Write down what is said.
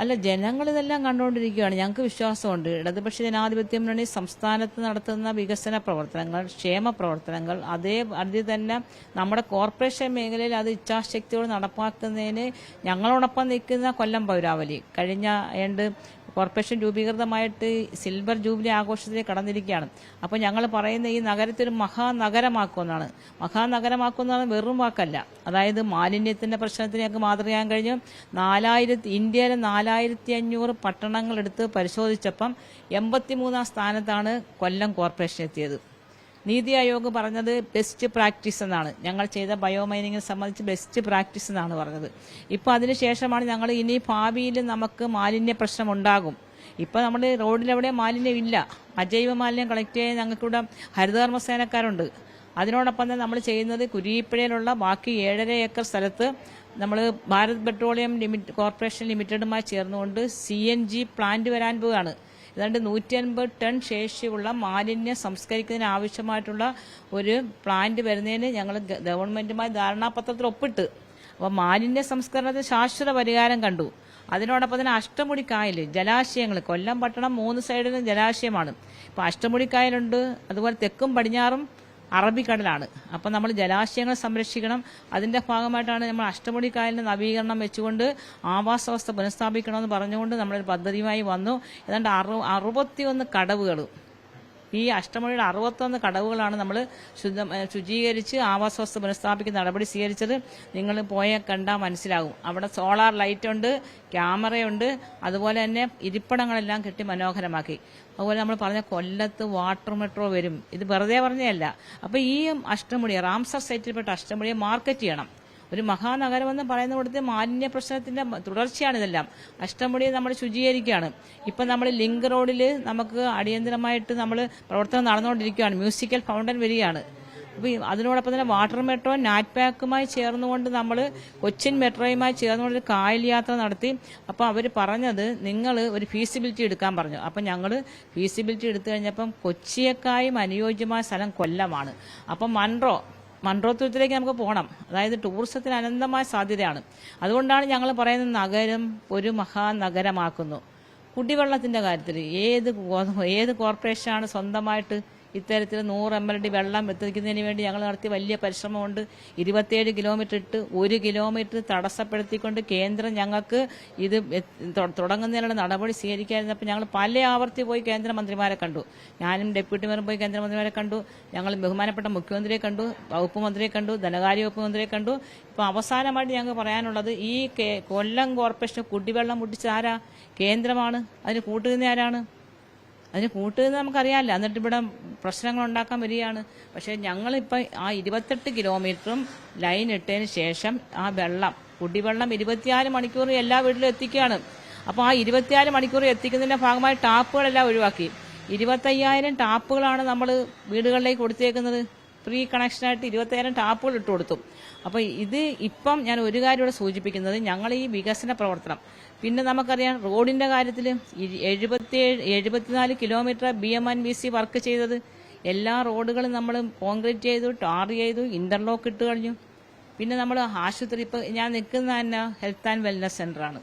അല്ല, ജനങ്ങളിതെല്ലാം കണ്ടുകൊണ്ടിരിക്കുകയാണ്. ഞങ്ങൾക്ക് വിശ്വാസമുണ്ട്. ഇടതുപക്ഷ ജനാധിപത്യ മുന്നണി സംസ്ഥാനത്ത് നടത്തുന്ന വികസന പ്രവർത്തനങ്ങൾ, ക്ഷേമ പ്രവർത്തനങ്ങൾ, അതിൽ തന്നെ നമ്മുടെ കോർപ്പറേഷൻ മേഖലയിൽ അത് ഇച്ഛാശക്തിയോട് നടപ്പാക്കുന്നതിന് ഞങ്ങളോടൊപ്പം നിൽക്കുന്ന കൊല്ലം പൗരാവലി കഴിഞ്ഞ കോർപ്പറേഷൻ രൂപീകൃതമായിട്ട് സിൽവർ ജൂബിലി ആഘോഷത്തിലേക്ക് കടന്നിരിക്കുകയാണ്. അപ്പോൾ ഞങ്ങൾ പറയുന്ന ഈ നഗരത്തെ ഒരു മഹാനഗരമാക്കുമെന്നാണ്. മഹാനഗരമാക്കുമെന്നാണ് വെറും വാക്കല്ല. അതായത് മാലിന്യത്തിൻ്റെ പ്രശ്നത്തിന് ഞങ്ങൾക്ക് മാതൃകയാൻ കഴിഞ്ഞു. ഇന്ത്യയിലെ 4500 പട്ടണങ്ങൾ എടുത്ത് പരിശോധിച്ചപ്പം 83ാം സ്ഥാനത്താണ് കൊല്ലം കോർപ്പറേഷൻ എത്തിയത്. നീതി ആയോഗ് പറഞ്ഞത് ബെസ്റ്റ് പ്രാക്ടീസ് എന്നാണ്. ഞങ്ങൾ ചെയ്ത ബയോമൈനിങ്ങിനെ സംബന്ധിച്ച് ബെസ്റ്റ് പ്രാക്ടീസ് എന്നാണ് പറഞ്ഞത്. ഇപ്പോൾ അതിനുശേഷമാണ് ഞങ്ങൾ ഇനി ഭാവിയിൽ നമുക്ക് മാലിന്യ പ്രശ്നം ഉണ്ടാകും. ഇപ്പോൾ നമ്മൾ റോഡിലെവിടെ മാലിന്യം ഇല്ല. അജൈവ മാലിന്യം കളക്ട് ചെയ്യാൻ ഞങ്ങൾക്കിവിടെ ഹരിതകർമ്മസേനക്കാരുണ്ട്. അതിനോടൊപ്പം തന്നെ നമ്മൾ ചെയ്യുന്നത് കുരീപ്പുഴയിലുള്ള ബാക്കി 7.5 ഏക്കർ സ്ഥലത്ത് നമ്മൾ ഭാരത് പെട്രോളിയം കോർപ്പറേഷൻ ലിമിറ്റഡുമായി ചേർന്നുകൊണ്ട് CNG പ്ലാന്റ് വരാൻ പോവുകയാണ്. ഏതാണ്ട് 150 ടൺ ശേഷിയുള്ള മാലിന്യം സംസ്കരിക്കുന്നതിന് ആവശ്യമായിട്ടുള്ള ഒരു പ്ലാന്റ് വരുന്നതിന് ഞങ്ങൾ ഗവൺമെന്റുമായി ധാരണാപത്രത്തിൽ ഒപ്പിട്ട്. അപ്പോൾ മാലിന്യ സംസ്കരണത്തിന് ശാശ്വത പരിഹാരം കണ്ടു. അതിനോടൊപ്പം തന്നെ അഷ്ടമുടിക്കായൽ ജലാശയങ്ങൾ, കൊല്ലം പട്ടണം 3 സൈഡിലും ജലാശയമാണ്. ഇപ്പോൾ അഷ്ടമുടിക്കായലുണ്ട്, അതുപോലെ തെക്കും പടിഞ്ഞാറും അറബിക്കടലാണ്. അപ്പം നമ്മൾ ജലാശയങ്ങൾ സംരക്ഷിക്കണം. അതിൻ്റെ ഭാഗമായിട്ടാണ് നമ്മൾ അഷ്ടമുടിക്കായലിന് നവീകരണം വെച്ചുകൊണ്ട് ആവാസ വ്യവസ്ഥ പുനഃസ്ഥാപിക്കണമെന്ന് പറഞ്ഞുകൊണ്ട് നമ്മളൊരു പദ്ധതിയുമായി വന്നു. ഏതാണ്ട് 61 കടവുകൾ, ഈ അഷ്ടമുടിയുടെ 61 കടവുകളാണ് നമ്മൾ ശുചീകരിച്ച് ആവാസ വ്യവസ്ഥ പുനഃസ്ഥാപിക്കുന്ന നടപടി സ്വീകരിച്ചത്. നിങ്ങൾ കണ്ടാൽ മനസ്സിലാകും. അവിടെ സോളാർ ലൈറ്റ് ഉണ്ട്, ക്യാമറയുണ്ട്, അതുപോലെ തന്നെ ഇരിപ്പിടങ്ങളെല്ലാം കെട്ടി മനോഹരമാക്കി. അതുപോലെ നമ്മൾ പറഞ്ഞ കൊല്ലത്ത് വാട്ടർ മെട്രോ വരും. ഇത് വെറുതെ പറഞ്ഞതല്ല. അപ്പോൾ ഈ അഷ്ടമുടിയെ, റാംസർ സൈറ്റിൽപ്പെട്ട അഷ്ടമുടിയെ മാർക്കറ്റ് ചെയ്യണം. ഒരു മഹാനഗരമെന്ന് പറയുന്ന കൊടുത്ത് മാലിന്യ പ്രശ്നത്തിന്റെ തുടർച്ചയാണ് ഇതെല്ലാം. അഷ്ടമുടിയെ നമ്മൾ ശുചീകരിക്കുകയാണ്. ഇപ്പം നമ്മൾ ലിങ്ക് റോഡിൽ നമുക്ക് അടിയന്തരമായിട്ട് നമ്മൾ പ്രവർത്തനം നടന്നുകൊണ്ടിരിക്കുകയാണ്. മ്യൂസിക്കൽ ഫൗണ്ടൻ വരികയാണ്. അപ്പോൾ അതിനോടൊപ്പം തന്നെ വാട്ടർ മെട്രോ നാറ്റ്പാക്കുമായി ചേർന്നുകൊണ്ട് നമ്മൾ കൊച്ചിൻ മെട്രോയുമായി ചേർന്നുകൊണ്ട് കായൽ യാത്ര നടത്തി. അപ്പോൾ അവർ പറഞ്ഞത് നിങ്ങൾ ഒരു ഫീസിബിലിറ്റി എടുക്കാൻ പറഞ്ഞു. അപ്പം ഞങ്ങൾ ഫീസിബിലിറ്റി എടുത്തു കഴിഞ്ഞപ്പം കൊച്ചിയേക്കായും അനുയോജ്യമായ സ്ഥലം കൊല്ലമാണ്. അപ്പം മൺട്രോത്തുരത്തിലേക്ക് നമുക്ക് പോകണം. അതായത് ടൂറിസത്തിന് അനന്തമായ സാധ്യതയാണ്. അതുകൊണ്ടാണ് ഞങ്ങൾ പറയുന്നത് നഗരം ഒരു മഹാനഗരമാക്കുന്നു. കുടിവെള്ളത്തിൻ്റെ കാര്യത്തിൽ ഏത് കോർപ്പറേഷനാണ് സ്വന്തമായിട്ട് ഇത്തരത്തിൽ 100 mld വെള്ളം എത്തിക്കുന്നതിന് വേണ്ടി ഞങ്ങൾ നടത്തിയ വലിയ പരിശ്രമമുണ്ട്. 27 കിലോമീറ്റർ ഇട്ട് 1 കിലോമീറ്റർ തടസ്സപ്പെടുത്തിക്കൊണ്ട് കേന്ദ്രം ഞങ്ങൾക്ക് ഇത് തുടങ്ങുന്നതിനുള്ള നടപടി സ്വീകരിക്കാതിരുന്നപ്പോൾ ഞങ്ങൾ പല ആവർത്തി പോയി കേന്ദ്രമന്ത്രിമാരെ കണ്ടു. ഞാനും ഡെപ്യൂട്ടി മേയറും പോയി കേന്ദ്രമന്ത്രിമാരെ കണ്ടു. ഞങ്ങൾ ബഹുമാനപ്പെട്ട മുഖ്യമന്ത്രിയെ കണ്ടു, വകുപ്പ് മന്ത്രിയെ കണ്ടു, ധനകാര്യ വകുപ്പ് മന്ത്രിയെ കണ്ടു. ഇപ്പോൾ അവസാനമായിട്ട് ഞങ്ങൾക്ക് പറയാനുള്ളത്, ഈ കൊല്ലം കോർപ്പറേഷൻ കുടിവെള്ളം മുട്ടിച്ചത് ആരാ? കേന്ദ്രമാണ്. അതിന് കൂട്ടുന്ന ആരാണ്? അതിന് കൂട്ടുന്നത് നമുക്കറിയാമല്ലോ. എന്നിട്ട് ഇവിടെ പ്രശ്നങ്ങൾ ഉണ്ടാക്കാൻ വരികയാണ്. പക്ഷേ ഞങ്ങളിപ്പോൾ ആ 28 കിലോമീറ്ററും ലൈൻ ഇട്ടതിന് ശേഷം ആ കുടിവെള്ളം 24 മണിക്കൂർ എല്ലാ വീട്ടിലും എത്തിക്കുകയാണ്. അപ്പോൾ ആ 24 മണിക്കൂർ എത്തിക്കുന്നതിൻ്റെ ഭാഗമായി ടാപ്പുകളെല്ലാം ഒഴിവാക്കി. 25,000 ടാപ്പുകളാണ് നമ്മൾ വീടുകളിലേക്ക് കൊടുത്തേക്കുന്നത്. ഫ്രീ കണക്ഷനായിട്ട് 25,000 ടാപ്പുകൾ ഇട്ട് കൊടുത്തു. അപ്പോൾ ഇപ്പം ഞാൻ ഒരു കാര്യം ഇവിടെ സൂചിപ്പിക്കുന്നത്, ഞങ്ങൾ ഈ വികസന പ്രവർത്തനം, പിന്നെ നമുക്കറിയാം റോഡിൻ്റെ കാര്യത്തിൽ 74 കിലോമീറ്റർ BMNBC വർക്ക് ചെയ്തത്. എല്ലാ റോഡുകളും നമ്മൾ കോൺക്രീറ്റ് ചെയ്തു, ടാർ ചെയ്തു, ഇന്റർലോക്ക് ഇട്ട് കഴിഞ്ഞു. പിന്നെ നമ്മൾ ആശുപത്രി, ഇപ്പം ഞാൻ നിൽക്കുന്ന തന്നെ ഹെൽത്ത് ആൻഡ് വെൽനസ് സെൻ്ററാണ്.